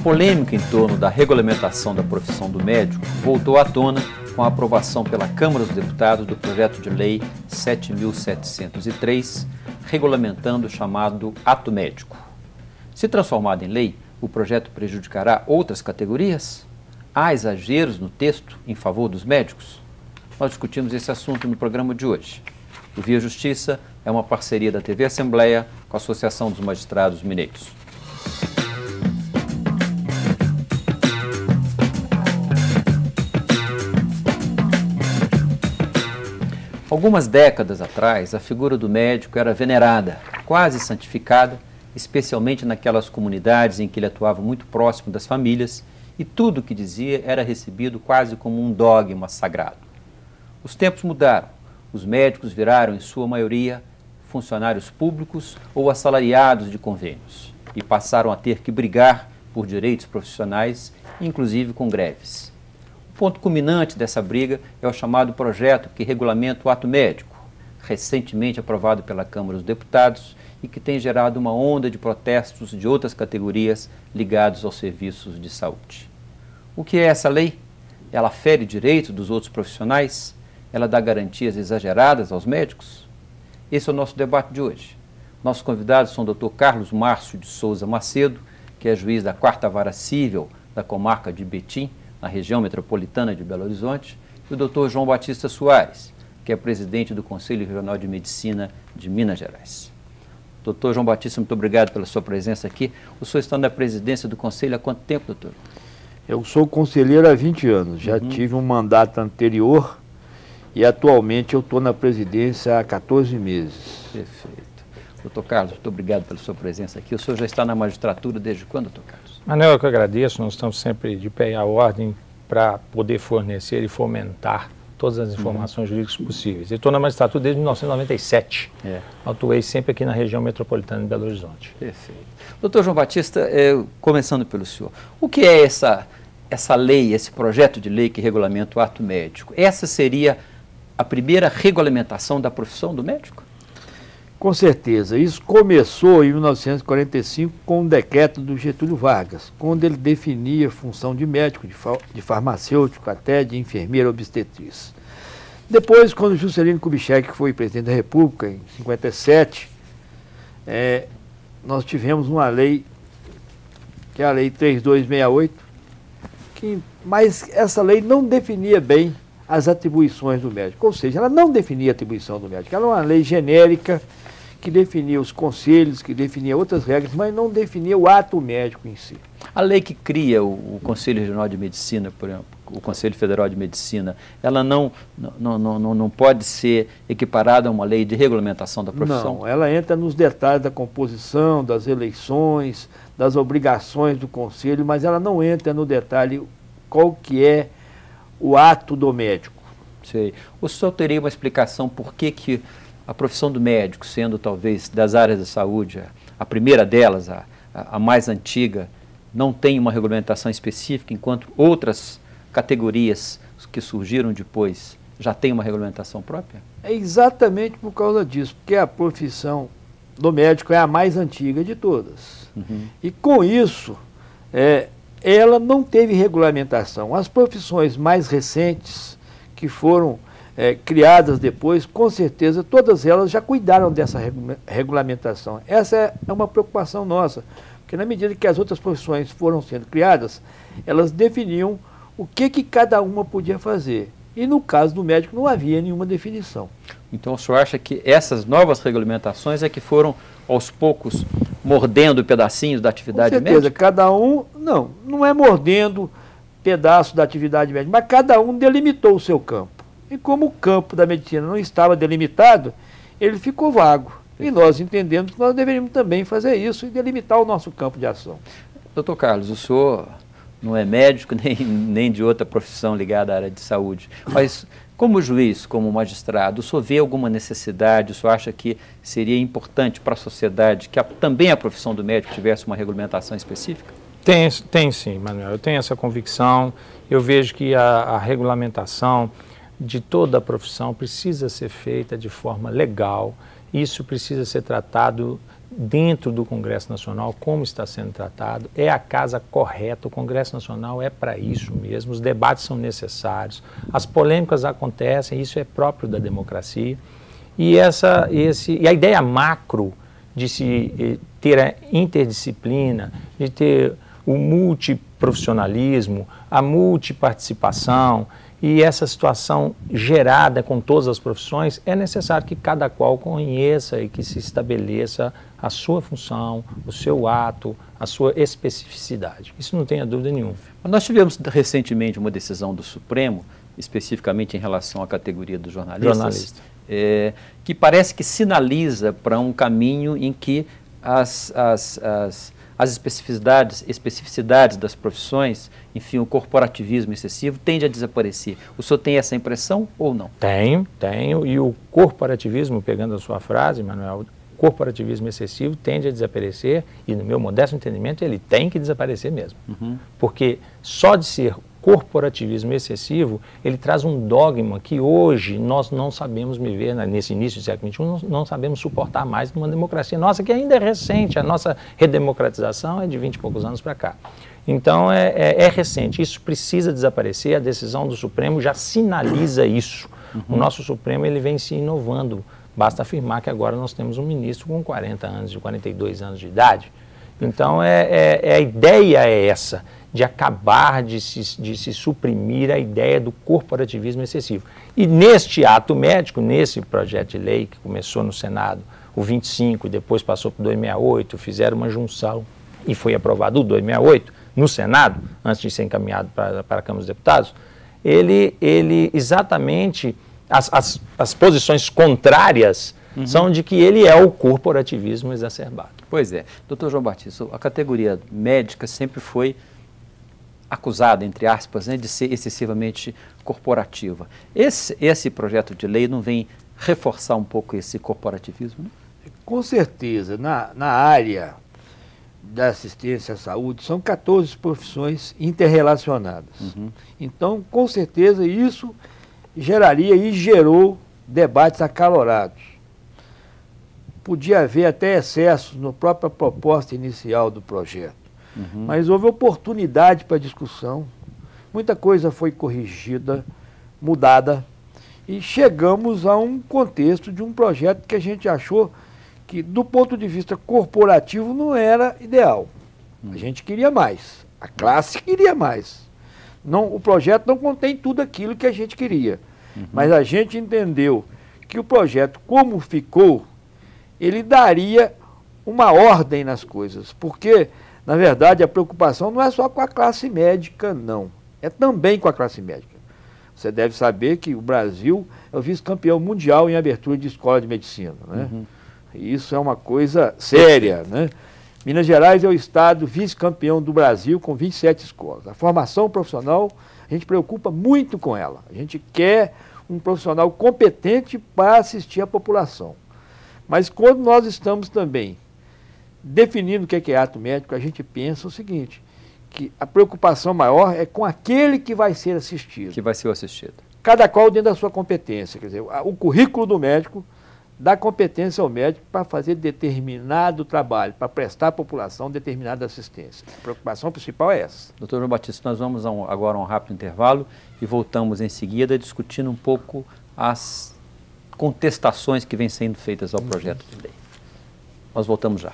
polêmica em torno da regulamentação da profissão do médico voltou à tona com a aprovação pela Câmara dos Deputados do projeto de lei 7.703, regulamentando o chamado ato médico. Se transformado em lei, o projeto prejudicará outras categorias? Há exageros no texto em favor dos médicos? Nós discutimos esse assunto no programa de hoje. O Via Justiça é uma parceria da TV Assembleia com a Associação dos Magistrados Mineiros. Algumas décadas atrás, a figura do médico era venerada, quase santificada, especialmente naquelas comunidades em que ele atuava muito próximo das famílias, e tudo o que dizia era recebido quase como um dogma sagrado. Os tempos mudaram. Os médicos viraram, em sua maioria, funcionários públicos ou assalariados de convênios e passaram a ter que brigar por direitos profissionais, inclusive com greves. O ponto culminante dessa briga é o chamado projeto que regulamenta o ato médico, recentemente aprovado pela Câmara dos Deputados e que tem gerado uma onda de protestos de outras categorias ligados aos serviços de saúde. O que é essa lei? Ela fere direitos dos outros profissionais? Ela dá garantias exageradas aos médicos? Esse é o nosso debate de hoje. Nossos convidados são o Dr. Carlos Márcio de Souza Macedo, que é juiz da 4ª Vara Cível da comarca de Betim, na região metropolitana de Belo Horizonte, e o Dr. João Batista Soares, que é presidente do Conselho Regional de Medicina de Minas Gerais. Doutor João Batista, muito obrigado pela sua presença aqui. O senhor está na presidência do Conselho há quanto tempo, doutor? Eu sou conselheiro há 20 anos, já tive um mandato anterior e atualmente eu estou na presidência há 14 meses. Perfeito. Doutor Carlos, muito obrigado pela sua presença aqui. O senhor já está na magistratura desde quando, doutor Carlos? Manuel, eu que agradeço, nós estamos sempre de pé à ordem para poder fornecer e fomentar todas as informações jurídicas possíveis. Eu estou na magistratura desde 1997. Atuei sempre aqui na região metropolitana de Belo Horizonte. Perfeito. Doutor João Batista, começando pelo senhor, o que é essa lei, esse projeto de lei que regulamenta o ato médico? Essa seria a primeira regulamentação da profissão do médico? Com certeza. Isso começou em 1945 com um decreto do Getúlio Vargas, quando ele definia a função de médico, de farmacêutico, até de enfermeira obstetriz. Depois, quando Juscelino Kubitschek foi presidente da República, em 1957, nós tivemos uma lei, que é a Lei 3268, mas essa lei não definia bem as atribuições do médico, ou seja, ela não definia a atribuição do médico, ela era uma lei genérica que definia os conselhos, que definia outras regras, mas não definia o ato médico em si. A lei que cria o Conselho Regional de Medicina, por exemplo, o Conselho Federal de Medicina, ela não pode ser equiparada a uma lei de regulamentação da profissão? Não, ela entra nos detalhes da composição, das eleições, das obrigações do Conselho, mas ela não entra no detalhe qual que é o ato do médico. Sei. O senhor teria uma explicação por que a profissão do médico, sendo talvez das áreas da saúde, a primeira delas, a mais antiga, não tem uma regulamentação específica, enquanto outras categorias que surgiram depois já têm uma regulamentação própria? É exatamente por causa disso, porque a profissão do médico é a mais antiga de todas. E com isso, ela não teve regulamentação. As profissões mais recentes, que foram criadas depois, com certeza, todas elas já cuidaram dessa regulamentação. Essa é uma preocupação nossa, porque na medida que as outras profissões foram sendo criadas, elas definiam o que cada uma podia fazer. E no caso do médico não havia nenhuma definição. Então o senhor acha que essas novas regulamentações é que foram, aos poucos, mordendo pedacinhos da atividade médica? Com certeza, cada um, não é mordendo pedaço da atividade médica, mas cada um delimitou o seu campo. E como o campo da medicina não estava delimitado, ele ficou vago. E nós entendemos que nós deveríamos também fazer isso e delimitar o nosso campo de ação. Doutor Carlos, o senhor não é médico nem de outra profissão ligada à área de saúde, mas como juiz, como magistrado, o senhor vê alguma necessidade, o senhor acha que seria importante para a sociedade que também a profissão do médico tivesse uma regulamentação específica? Tem sim, Manuel, eu tenho essa convicção. Eu vejo que a regulamentação de toda a profissão precisa ser feita de forma legal. Isso precisa ser tratado dentro do Congresso Nacional, como está sendo tratado, é a casa correta, o Congresso Nacional é para isso mesmo, os debates são necessários, as polêmicas acontecem, isso é próprio da democracia, e a ideia macro de se ter a interdisciplina, de ter o multiprofissionalismo, a multiparticipação, e essa situação gerada com todas as profissões, é necessário que cada qual conheça e que se estabeleça a sua função, o seu ato, a sua especificidade. Isso não tenha dúvida nenhuma. Nós tivemos recentemente uma decisão do Supremo, especificamente em relação à categoria dos jornalistas, que parece que sinaliza para um caminho em que as especificidades das profissões, enfim, o corporativismo excessivo tende a desaparecer. O senhor tem essa impressão ou não? Tenho, e o corporativismo, pegando a sua frase, Manuel, o corporativismo excessivo tende a desaparecer, e no meu modesto entendimento ele tem que desaparecer mesmo. Porque só de ser corporativismo excessivo, ele traz um dogma que hoje nós não sabemos viver, nesse início do século XXI, não sabemos suportar mais numa democracia nossa, que ainda é recente, a nossa redemocratização é de 20 e poucos anos para cá. Então é recente, isso precisa desaparecer, a decisão do Supremo já sinaliza isso. O nosso Supremo ele vem se inovando, basta afirmar que agora nós temos um ministro com 40 anos, de 42 anos de idade. Então a ideia é essa, de acabar de se suprimir a ideia do corporativismo excessivo. E neste ato médico, nesse projeto de lei que começou no Senado, o 25, e depois passou para o 268, fizeram uma junção e foi aprovado o 268 no Senado, antes de ser encaminhado para a Câmara dos Deputados, ele exatamente, as posições contrárias são de que ele é o corporativismo exacerbado. Pois é. Doutor João Batista, a categoria médica sempre foi acusada, entre aspas, de ser excessivamente corporativa. Esse projeto de lei não vem reforçar um pouco esse corporativismo, né? Com certeza. Na área da assistência à saúde, são 14 profissões interrelacionadas. Então, com certeza, isso geraria e gerou debates acalorados. Podia haver até excessos na própria proposta inicial do projeto. Mas houve oportunidade para discussão, muita coisa foi corrigida, mudada, e chegamos a um contexto de um projeto que a gente achou que, do ponto de vista corporativo, não era ideal. A gente queria mais, a classe queria mais. O projeto não contém tudo aquilo que a gente queria, mas a gente entendeu que o projeto, como ficou, ele daria uma ordem nas coisas, porque na verdade, a preocupação não é só com a classe médica, não. É também com a classe médica. Você deve saber que o Brasil é o vice-campeão mundial em abertura de escola de medicina, né? E isso é uma coisa séria, né? Minas Gerais é o estado vice-campeão do Brasil com 27 escolas. A formação profissional, a gente preocupa muito com ela. A gente quer um profissional competente para assistir a população. Mas quando nós estamos também definindo o que é ato médico, a gente pensa o seguinte, que a preocupação maior é com aquele que vai ser assistido. Que vai ser o assistido. Cada qual dentro da sua competência. Quer dizer, o currículo do médico dá competência ao médico para fazer determinado trabalho, para prestar à população determinada assistência. A preocupação principal é essa. Doutor João Batista, nós vamos agora a um rápido intervalo e voltamos em seguida discutindo um pouco as contestações que vêm sendo feitas ao projeto de lei. Nós voltamos já.